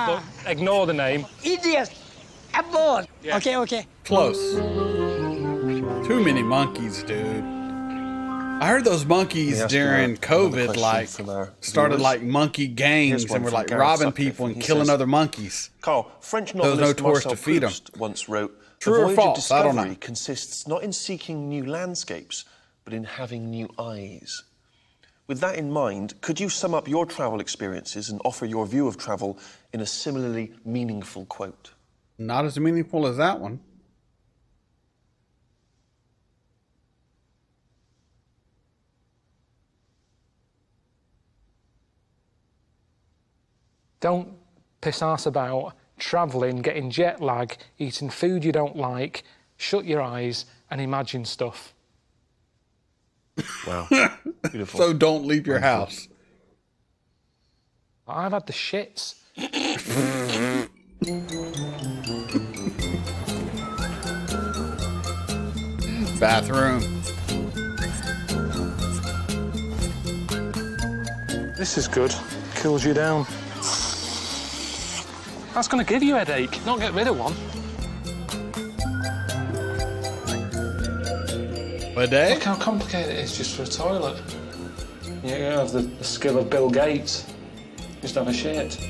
but ignore the name. Idiot abroad. Yeah. Okay. Close. Too many monkeys, dude. I heard those monkeys during COVID, like, started like monkey gangs and were like robbing people and killing other monkeys. Carl, French There was no novelist tourists to Marcel feed them. Proust once wrote, True "The or voyage false? of I don't know. discovery consists not in seeking new landscapes, but in having new eyes." With that in mind, could you sum up your travel experiences and offer your view of travel in a similarly meaningful quote? Not as meaningful as that one. Don't piss arse about travelling, getting jet lag, eating food you don't like, shut your eyes and imagine stuff. Wow. Beautiful. So don't leave your house. I've had the shits. Bathroom. This is good. Cools you down. That's going to give you a headache, not get rid of one. Bidet? Look how complicated it is just for a toilet. You have the skill of Bill Gates. Just have a shit.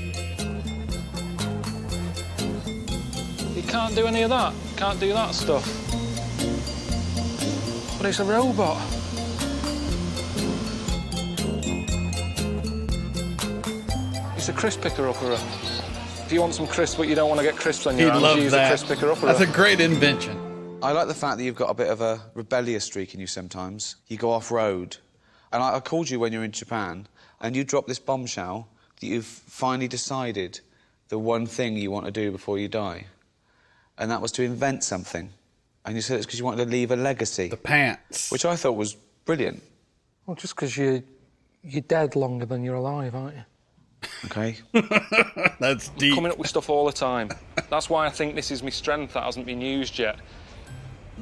You can't do any of that. Can't do that stuff. But it's a robot. It's a crisp picker-upper. If you want some crisps but you don't want to get crisps on your hands, you use a crisp picker-upper. That's a great invention. I like the fact that you've got a bit of a rebellious streak in you sometimes. You go off-road. And I called you when you were in Japan, and you dropped this bombshell that you've finally decided the one thing you want to do before you die. And that was to invent something. And you said it's because you wanted to leave a legacy. The pants. Which I thought was brilliant. Well, just because you're dead longer than you're alive, aren't you? Okay. That's deep. Coming up with stuff all the time. That's why I think this is my strength that hasn't been used yet.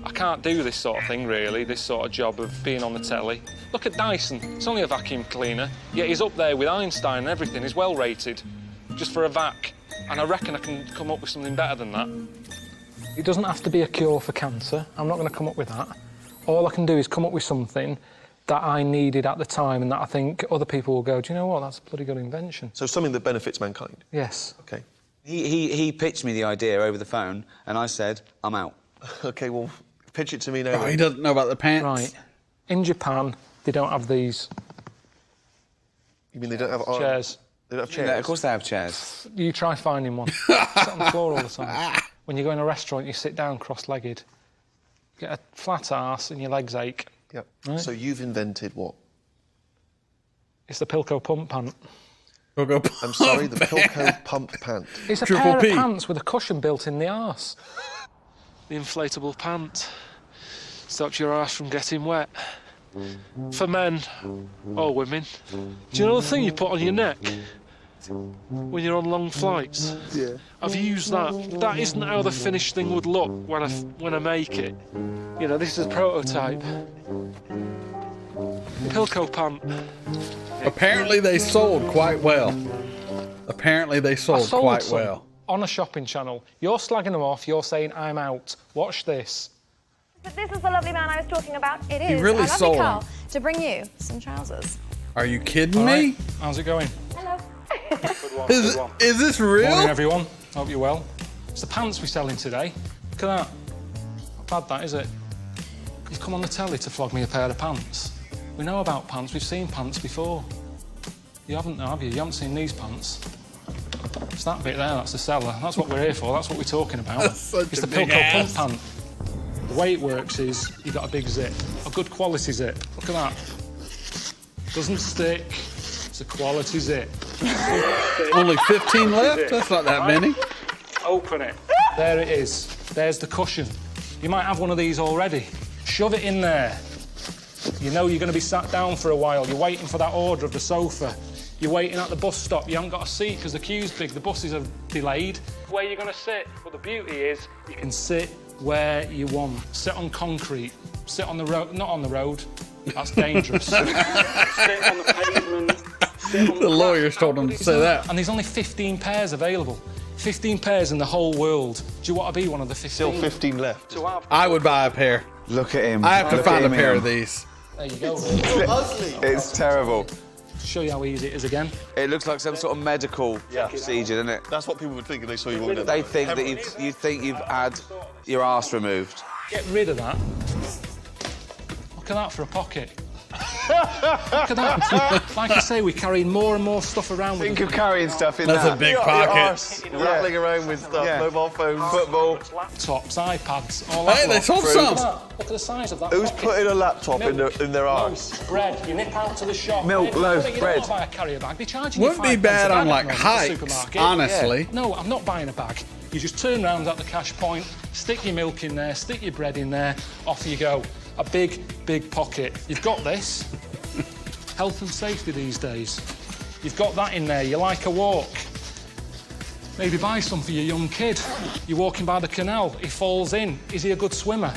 I can't do this sort of thing, really, this sort of job of being on the telly. Look at Dyson. It's only a vacuum cleaner, yet he's up there with Einstein and everything. He's well rated, just for a vac. And I reckon I can come up with something better than that. It doesn't have to be a cure for cancer. I'm not going to come up with that. All I can do is come up with something that I needed at the time and that I think other people will go, do you know what, that's a bloody good invention. So something that benefits mankind? Yes. OK. He pitched me the idea over the phone, and I said, I'm out. OK, well, pitch it to me now. Oh, he doesn't know about the pants. Right. In Japan, they don't have these. You mean they don't have chairs? They don't have chairs? Yeah, of course they have chairs. You try finding one. Sit on the floor all the time. When you go in a restaurant, you sit down cross-legged. You get a flat arse and your legs ache. Yep. Right? So you've invented what? It's the Pilko Pump pant. Pilko Pump. I'm sorry, the Pilko Pump pant. It's a pair of pants with a cushion built in the arse. The inflatable pant stops your arse from getting wet. For men or women. Do you know the thing you put on your neck when you're on long flights? Yeah. I've used that. That isn't how the finished thing would look when I make it. You know, this is a prototype. Pilko Pump. Apparently they sold quite well. Apparently they sold quite some well. On a shopping channel. You're slagging them off, you're saying I'm out. Watch this. But this is the lovely man I was talking about. It He is really our lovely sold Karl him. to bring you some trousers. Are you kidding All me? right. How's it going? Hello. Good one, Is, good one. is this real? Morning, everyone. Hope you're well. It's the pants we're selling today. Look at that. Not bad, that, is it? You've come on the telly to flog me a pair of pants. We know about pants. We've seen pants before. You haven't, have you? You haven't seen these pants. It's that bit there, that's the seller. That's what we're here for. That's what we're talking about. That's such It's a the big Pilko ass. Pump pant. The way it works is you've got a big zip, a good quality zip. Look at that. Doesn't stick. It's a quality zip. Only 15 left? That's not that many. Open it. There it is. There's the cushion. You might have one of these already. Shove it in there. You know you're going to be sat down for a while. You're waiting for that order of the sofa. You're waiting at the bus stop. You haven't got a seat because the queue's big. The buses are delayed. Where you're going to sit. But the beauty is you can sit where you want. Sit on concrete. Sit on the road. Not on the road. That's dangerous. Sit on the pavement. Sit on The lawyers told him to say that. And there's only 15 pairs available. 15 pairs in the whole world. Do you want to be one of the 15? Still 15 left. To have. I would buy a pair. Look at him. I have to Look find a at pair him. of these. There you go. It's terrible. Show you how easy it is again. It looks like some sort of medical procedure, doesn't it? That's what people would think if they saw you walking in. They think that you think you've had your arse removed. Get rid of that. Look at that for a pocket. Look at that. Like I say, we're carrying more and more stuff around with us. Think of carrying stuff in That's that. a big pocket. Rattling around with stuff, mobile phones, football, laptops, iPads, all Hey, that. they sold some. Look at the size of that. Who's pocket. putting a laptop in their Loaves, arse? bread. You nip out to the shop. Milk, loaf, you bread. don't buy a carrier bag. They're charging Wouldn't you be £5 bad a on bag like at the hikes, supermarket. honestly. No, I'm not buying a bag. You just turn round at the cash point, stick your milk in there, stick your bread in there, off you go. A big, big pocket. You've got this. Health and safety these days. You've got that in there. You like a walk. Maybe buy some for your young kid. You're walking by the canal. He falls in. Is he a good swimmer?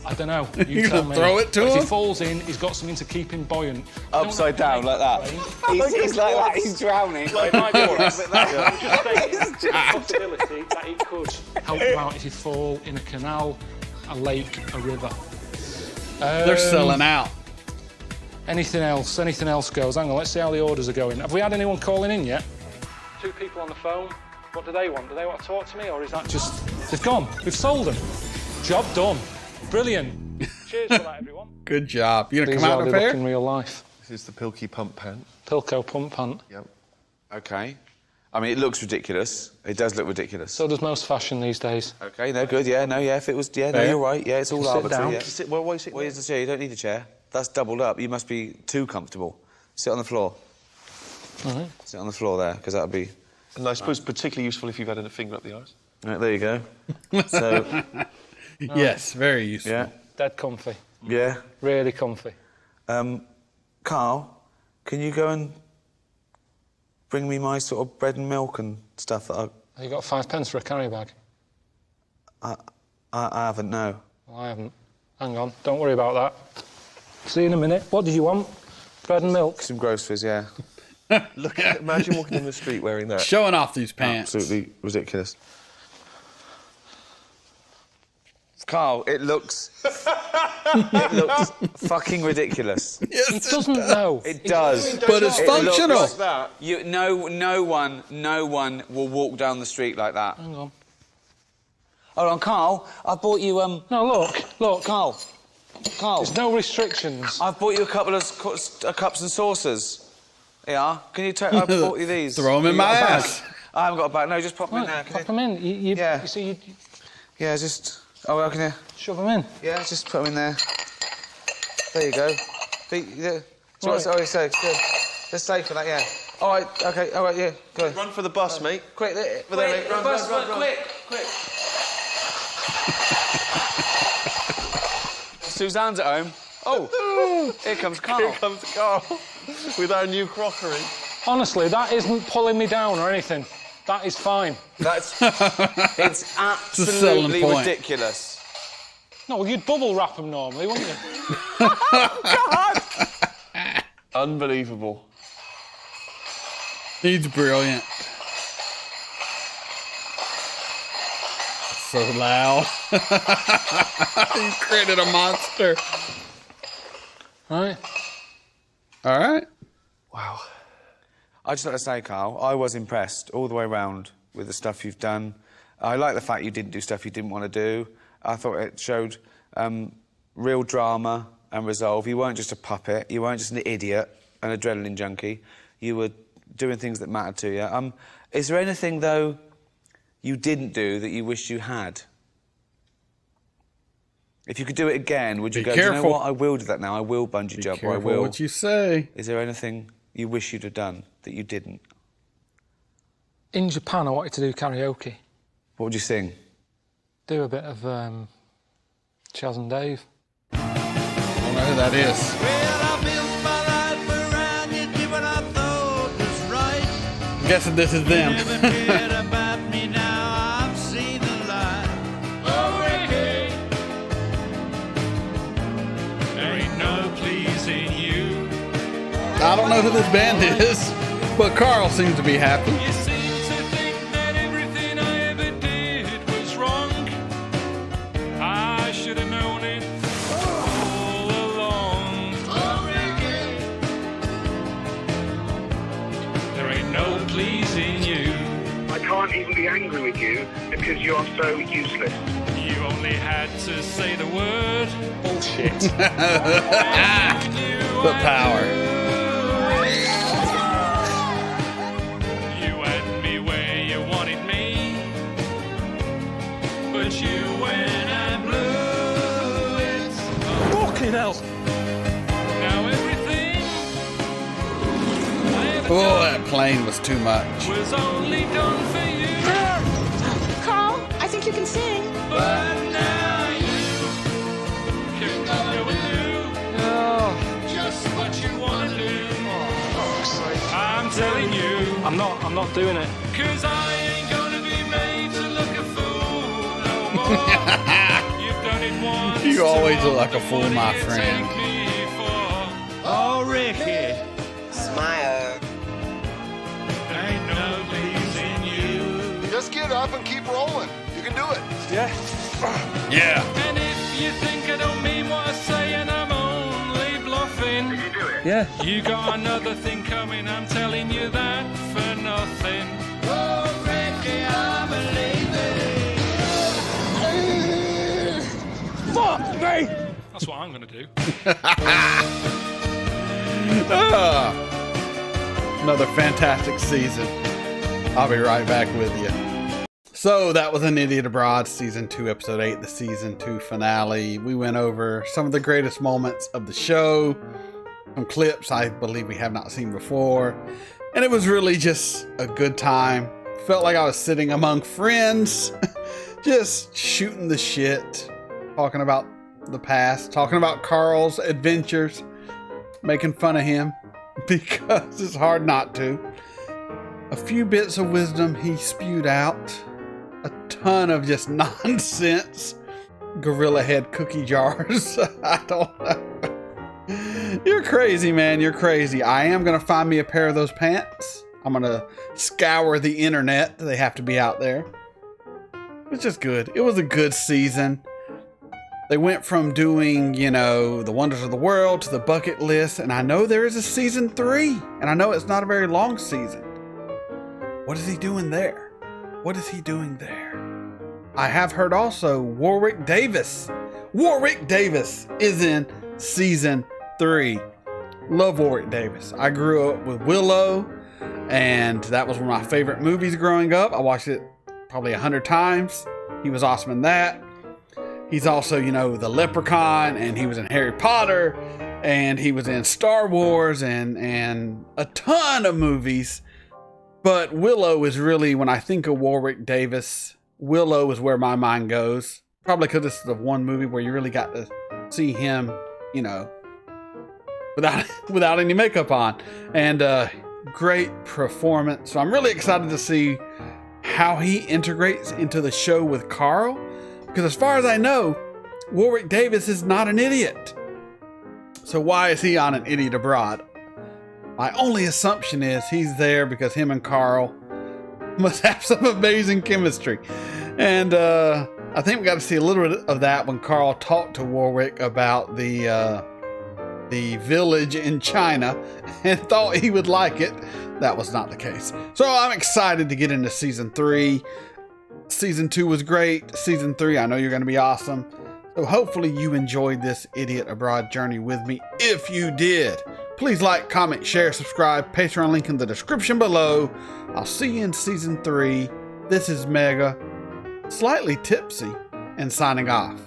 I don't know. You tell me. Throw it to But if him? he falls in, he's got something to keep him buoyant. Upside down like that. He's like that. He's drowning. It might be just saying, possibility that it could help you out if you fall in a canal, a lake, a river. They're selling out. Anything else? Anything else goes? Hang on, let's see how the orders are going. Have we had anyone calling in yet? 2 people on the phone. What do they want? Do they want to talk to me, or is that just... They've gone. We've sold them. Job done. Brilliant. Cheers for that, everyone. Good job. You gonna These come out are in a they pair? look in real life. This is the Pilko Pump pant. Pilko Pump pant. Yep. Okay. I mean, it looks ridiculous. It does look ridiculous. So does most fashion these days. Okay, no, good, yeah, no, yeah, if it was, yeah, no, Fair. you're right, yeah, it's all Sit arbitrary, down. yeah. Why are you sitting Where's the chair? You don't need a chair. That's doubled up. You must be too comfortable. Sit on the floor. All right. Sit on the floor there, because that would be... And I suppose particularly useful if you've had a finger up the arse. Right, there you go. So, Yes, very useful. yeah, Dead comfy. yeah. Really comfy. Carl, can you go and bring me my sort of bread and milk and stuff that Have you got 5 pence for a carry bag? I haven't, no. Well, I haven't. Hang on, don't worry about that. See you in a minute. What did you want? Bread and milk? Some groceries, yeah. Imagine walking in the street wearing that. Showing off these pants. Absolutely ridiculous. Carl, it looks fucking ridiculous. Yes, It doesn't know. It does. But it's It looks functional. like that. No one will walk down the street like that. Hang on. Hold on, Carl. I bought you No, look. Carl. There's no restrictions. I've bought you a couple of cups and saucers. Yeah. Can you take? I bought you these. Throw 'em in You my got a bag? ass. I haven't got a bag. No, just pop them in there. Right, Can pop you- them in. Yeah. You see, Yeah, just. Oh, well, can you? shove them in. Yeah, just put them in there. There you go. Yeah. So Right. oh, it's safe. Good. They're safe for that. Yeah. All right. Okay. All right. Yeah. Go. Run for the bus, mate. Quick. There, mate. Run, run. Quick. Suzanne's at home. Oh, here comes Carl. Here comes Karl with our new crockery. Honestly, that isn't pulling me down or anything. That is fine. It's selling absolutely point. ridiculous. No, well, you'd bubble wrap them normally, wouldn't you? Unbelievable. He's brilliant. So loud. He created a monster. Right. All right. Wow. I just like to say, Carl, I was impressed all the way around with the stuff you've done. I like the fact you didn't do stuff you didn't want to do. I thought it showed real drama and resolve. You weren't just a puppet. You weren't just an idiot, an adrenaline junkie. You were doing things that mattered to you. Is there anything, though, you didn't do that you wish you had? If you could do it again, would you go, do you know careful. what, I will do that now. I will bungee jump, or I Careful will... what you say. Is there anything you wish you'd have done that you didn't? In Japan, I wanted to do karaoke. What would you sing? Do a bit of Chaz and Dave. I don't know who that is. I'm guessing this is them. I don't know who this band is, but Karl seems to be happy. You seem to think that everything I ever did was wrong. I should have known it all along. you because you are so useless. You only had to say the word bullshit. The power. You had me where you wanted me, but you went and blew it. Fucking hell. Now everything Oh, that plane was too much. was only done for you. Carl, I think you can sing. But now you can go and do just what you want to do. I'm telling you, I'm not doing it. 'cause I ain't gonna be made to look a fool no more. You've done it once. You always look like a so fool, my what do you friend. take me for? Oh, Ricky, Smile. ain't no pleasing you. Just get up and keep rolling. You can do it. Yeah. Yeah. And if you think I don't mean what I say and I'm only bluffing, Did you do it? Yeah. you got another thing coming, I'm telling you that for nothing. Oh, Ricky, I'm leaving. Fuck me. That's what I'm gonna do. Another fantastic season. I'll be right back with you. So that was An Idiot Abroad, Season 2, Episode 8, the Season 2 finale. We went over some of the greatest moments of the show, some clips I believe we have not seen before, and it was really just a good time. Felt like I was sitting among friends, just shooting the shit, talking about the past, talking about Karl's adventures, making fun of him, because it's hard not to. A few bits of wisdom he spewed out. A ton of just nonsense. Gorilla head cookie jars. I don't know. You're crazy, man. You're crazy. I am going to find me a pair of those pants. I'm going to scour the internet. They have to be out there. It's just good. It was a good season. They went from doing, you know, the wonders of the world to the bucket list. And I know there is a season 3. And I know it's not a very long season. What is he doing there? What is he doing there? I have heard also Warwick Davis. Warwick Davis is in season 3. Love Warwick Davis. I grew up with Willow, and that was one of my favorite movies growing up. I watched it probably 100 times. He was awesome in that. He's also, you know, the Leprechaun, and he was in Harry Potter, and he was in Star Wars, and a ton of movies. But Willow is really, when I think of Warwick Davis, Willow is where my mind goes. Probably because this is the one movie where you really got to see him, you know, without any makeup on. And great performance. So I'm really excited to see how he integrates into the show with Karl. Because as far as I know, Warwick Davis is not an idiot. So why is he on An Idiot Abroad? My only assumption is he's there because him and Karl must have some amazing chemistry. And I think we got to see a little bit of that when Karl talked to Warwick about the village in China and thought he would like it. That was not the case. So I'm excited to get into season 3. Season 2 was great. Season 3, I know you're going to be awesome. So hopefully you enjoyed this Idiot Abroad journey with me. If you did, please like, comment, share, subscribe. Patreon link in the description below. I'll see you in season 3. This is Mega, slightly tipsy, and signing off.